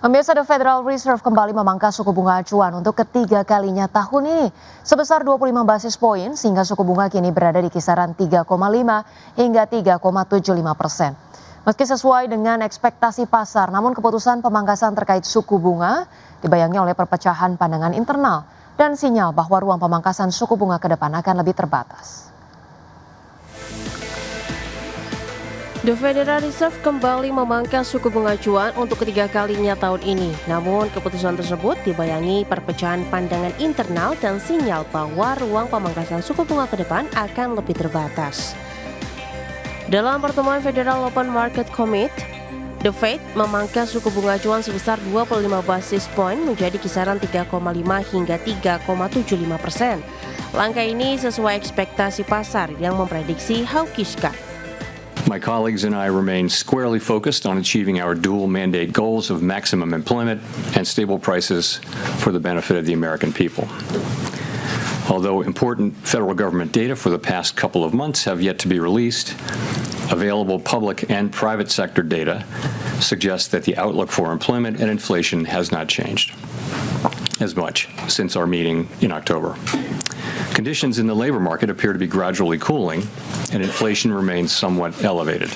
Pemirsa, The Federal Reserve kembali memangkas suku bunga acuan untuk ketiga kalinya tahun ini sebesar 25 basis poin sehingga suku bunga kini berada di kisaran 3,5 hingga 3,75%. Meski sesuai dengan ekspektasi pasar, namun keputusan pemangkasan terkait suku bunga dibayangi oleh perpecahan pandangan internal dan sinyal bahwa ruang pemangkasan suku bunga ke depan akan lebih terbatas. The Federal Reserve kembali memangkas suku bunga acuan untuk ketiga kalinya tahun ini. Namun keputusan tersebut dibayangi perpecahan pandangan internal dan sinyal bahwa ruang pemangkasan suku bunga ke depan akan lebih terbatas. Dalam pertemuan Federal Open Market Committee, The Fed memangkas suku bunga acuan sebesar 25 basis point menjadi kisaran 3,5 hingga 3,75%. Langkah ini sesuai ekspektasi pasar yang memprediksi hawkish cut. My colleagues and I remain squarely focused on achieving our dual mandate goals of maximum employment and stable prices for the benefit of the American people. Although important federal government data for the past couple of months have yet to be released, available public and private sector data suggests that the outlook for employment and inflation has not changed as much since our meeting in October. Conditions in the labor market appear to be gradually cooling, and inflation remains somewhat elevated.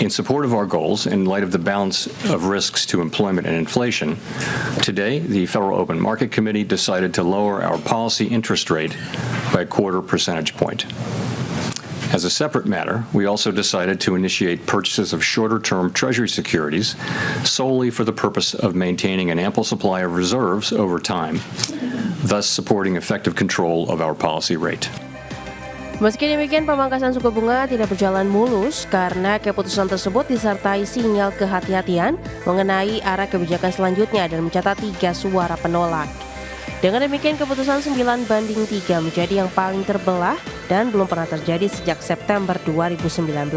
In support of our goals, in light of the balance of risks to employment and inflation, today the Federal Open Market Committee decided to lower our policy interest rate by a quarter percentage point. As a separate matter, we also decided to initiate purchases of shorter-term Treasury securities solely for the purpose of maintaining an ample supply of reserves over time, thus supporting effective control of our policy rate. Meski demikian, pemangkasan suku bunga tidak berjalan mulus karena keputusan tersebut disertai sinyal kehati-hatian mengenai arah kebijakan selanjutnya dan mencatat 3 suara penolak. Dengan demikian, keputusan 9-3 menjadi yang paling terbelah dan belum pernah terjadi sejak September 2019.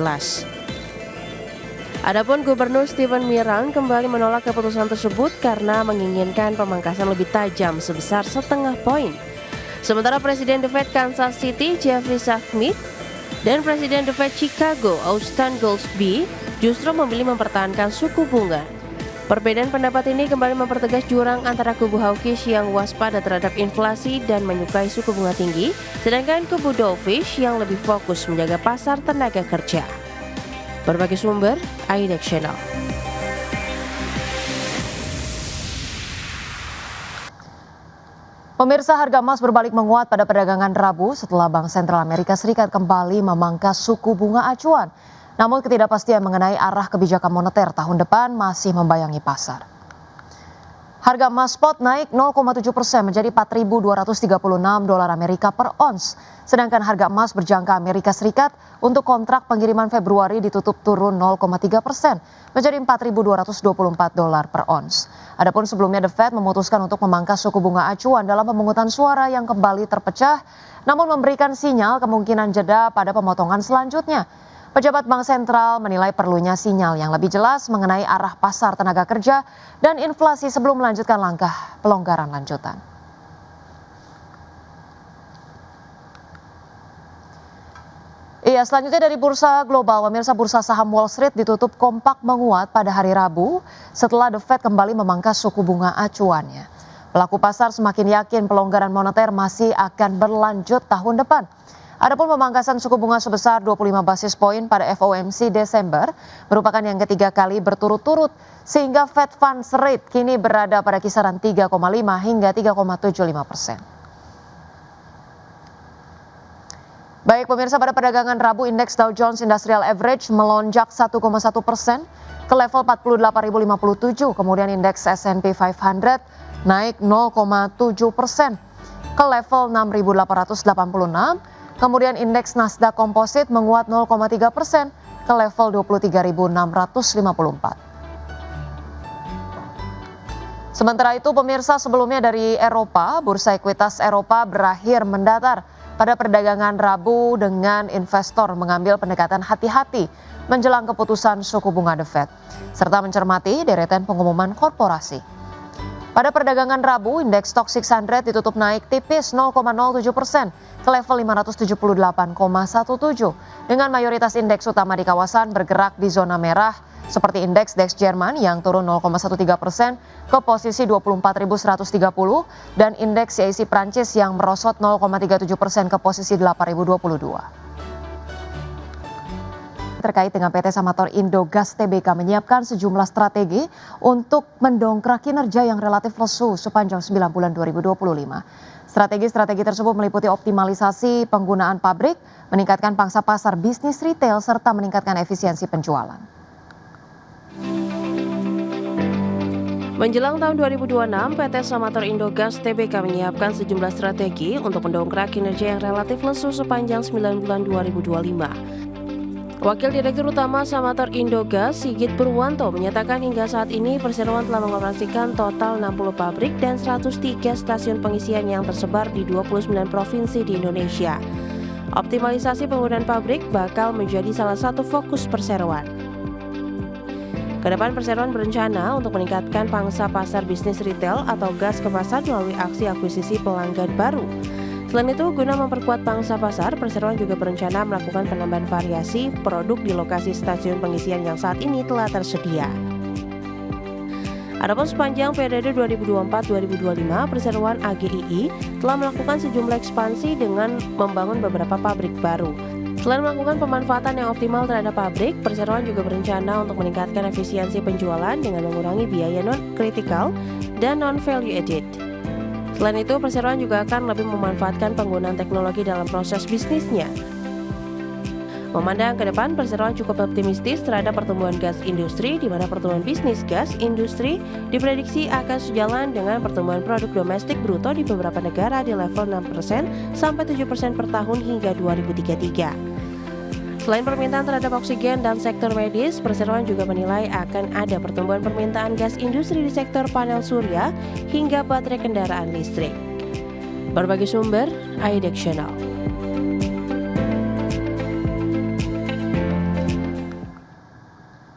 Adapun Gubernur Stephen Miller kembali menolak keputusan tersebut karena menginginkan pemangkasan lebih tajam sebesar setengah poin. Sementara Presiden The Fed Kansas City Jeffrey Schmidt dan Presiden The Fed Chicago Austan Goolsbee justru memilih mempertahankan suku bunga. Perbedaan pendapat ini kembali mempertegas jurang antara kubu hawkish yang waspada terhadap inflasi dan menyukai suku bunga tinggi, sedangkan kubu dovish yang lebih fokus menjaga pasar tenaga kerja. Berbagai sumber, IDX Channel. Pemirsa, harga emas berbalik menguat pada perdagangan Rabu setelah Bank Sentral Amerika Serikat kembali memangkas suku bunga acuan. Namun ketidakpastian mengenai arah kebijakan moneter tahun depan masih membayangi pasar. Harga emas spot naik 0,7% menjadi 4.236 dolar Amerika per ons. Sedangkan harga emas berjangka Amerika Serikat untuk kontrak pengiriman Februari ditutup turun 0,3% menjadi 4.224 dolar per ons. Adapun sebelumnya The Fed memutuskan untuk memangkas suku bunga acuan dalam pemungutan suara yang kembali terpecah, namun memberikan sinyal kemungkinan jeda pada pemotongan selanjutnya. Pejabat Bank Sentral menilai perlunya sinyal yang lebih jelas mengenai arah pasar tenaga kerja dan inflasi sebelum melanjutkan langkah pelonggaran lanjutan. Selanjutnya dari bursa global, pemirsa, bursa saham Wall Street ditutup kompak menguat pada hari Rabu setelah The Fed kembali memangkas suku bunga acuannya. Pelaku pasar semakin yakin pelonggaran moneter masih akan berlanjut tahun depan. Adapun pemangkasan suku bunga sebesar 25 basis poin pada FOMC Desember merupakan yang ketiga kali berturut-turut sehingga Fed Funds Rate kini berada pada kisaran 3,5 hingga 3,75%. Baik pemirsa, pada perdagangan Rabu indeks Dow Jones Industrial Average melonjak 1,1% ke level 48.057, kemudian indeks S&P 500 naik 0,7% ke level 6.886. Kemudian indeks Nasdaq Composite menguat 0,3% ke level 23.654. Sementara itu pemirsa, sebelumnya dari Eropa, bursa ekuitas Eropa berakhir mendatar pada perdagangan Rabu dengan investor mengambil pendekatan hati-hati menjelang keputusan suku bunga The Fed, serta mencermati deretan pengumuman korporasi. Pada perdagangan Rabu, indeks Stoxx 600 ditutup naik tipis 0,07% ke level 578,17. Dengan mayoritas indeks utama di kawasan bergerak di zona merah, seperti indeks DAX Jerman yang turun 0,13% ke posisi 24.130 dan indeks CAC Prancis yang merosot 0,37% ke posisi 8.022. Terkait dengan PT Samator Indo Gas Tbk menyiapkan sejumlah strategi untuk mendongkrak kinerja yang relatif lesu sepanjang 9 bulan 2025. Strategi-strategi tersebut meliputi optimalisasi penggunaan pabrik, meningkatkan pangsa pasar bisnis retail, serta meningkatkan efisiensi penjualan. Menjelang tahun 2026, PT Samator Indo Gas Tbk menyiapkan sejumlah strategi untuk mendongkrak kinerja yang relatif lesu sepanjang 9 bulan 2025. Wakil Direktur Utama Samator Indo Gas, Sigit Purwanto, menyatakan hingga saat ini perseroan telah mengoperasikan total 60 pabrik dan 103 stasiun pengisian yang tersebar di 29 provinsi di Indonesia. Optimalisasi penggunaan pabrik bakal menjadi salah satu fokus perseroan. Kedepan perseroan berencana untuk meningkatkan pangsa pasar bisnis retail atau gas kemasan melalui aksi akuisisi pelanggan baru. Selain itu, guna memperkuat pangsa pasar, perseroan juga berencana melakukan penambahan variasi produk di lokasi stasiun pengisian yang saat ini telah tersedia. Adapun sepanjang periode 2024-2025, perseroan AGII telah melakukan sejumlah ekspansi dengan membangun beberapa pabrik baru. Selain melakukan pemanfaatan yang optimal terhadap pabrik, perseroan juga berencana untuk meningkatkan efisiensi penjualan dengan mengurangi biaya non-kritikal dan non-value added. Selain itu, perseroan juga akan lebih memanfaatkan penggunaan teknologi dalam proses bisnisnya. Memandang ke depan, perseroan cukup optimistis terhadap pertumbuhan gas industri, di mana pertumbuhan bisnis gas industri diprediksi akan sejalan dengan pertumbuhan produk domestik bruto di beberapa negara di level 6% sampai 7% per tahun hingga 2033. Selain permintaan terhadap oksigen dan sektor medis, perseroan juga menilai akan ada pertumbuhan permintaan gas industri di sektor panel surya hingga baterai kendaraan listrik. Berbagai sumber, IDEX Channel.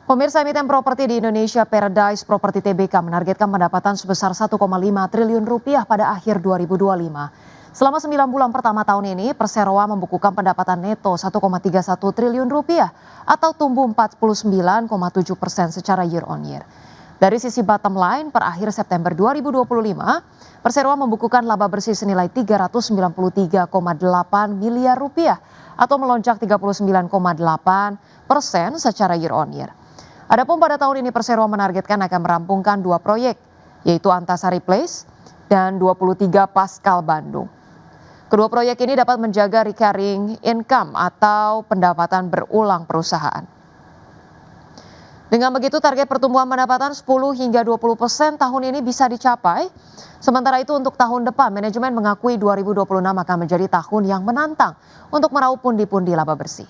Pemirsa, emiten properti di Indonesia Paradise Property Tbk menargetkan pendapatan sebesar 1,5 triliun rupiah pada akhir 2025. Selama 9 bulan pertama tahun ini, perseroan membukukan pendapatan neto 1,31 triliun rupiah atau tumbuh 49,7% secara year on year. Dari sisi bottom line, per akhir September 2025, perseroan membukukan laba bersih senilai 393,8 miliar rupiah atau melonjak 39,8% secara year on year. Adapun pada tahun ini perseroan menargetkan akan merampungkan 2 proyek, yaitu Antasari Place dan 23 Pascal Bandung. Kedua proyek ini dapat menjaga recurring income atau pendapatan berulang perusahaan. Dengan begitu, target pertumbuhan pendapatan 10 hingga 20% tahun ini bisa dicapai. Sementara itu untuk tahun depan, manajemen mengakui 2026 akan menjadi tahun yang menantang untuk meraup pundi-pundi laba bersih.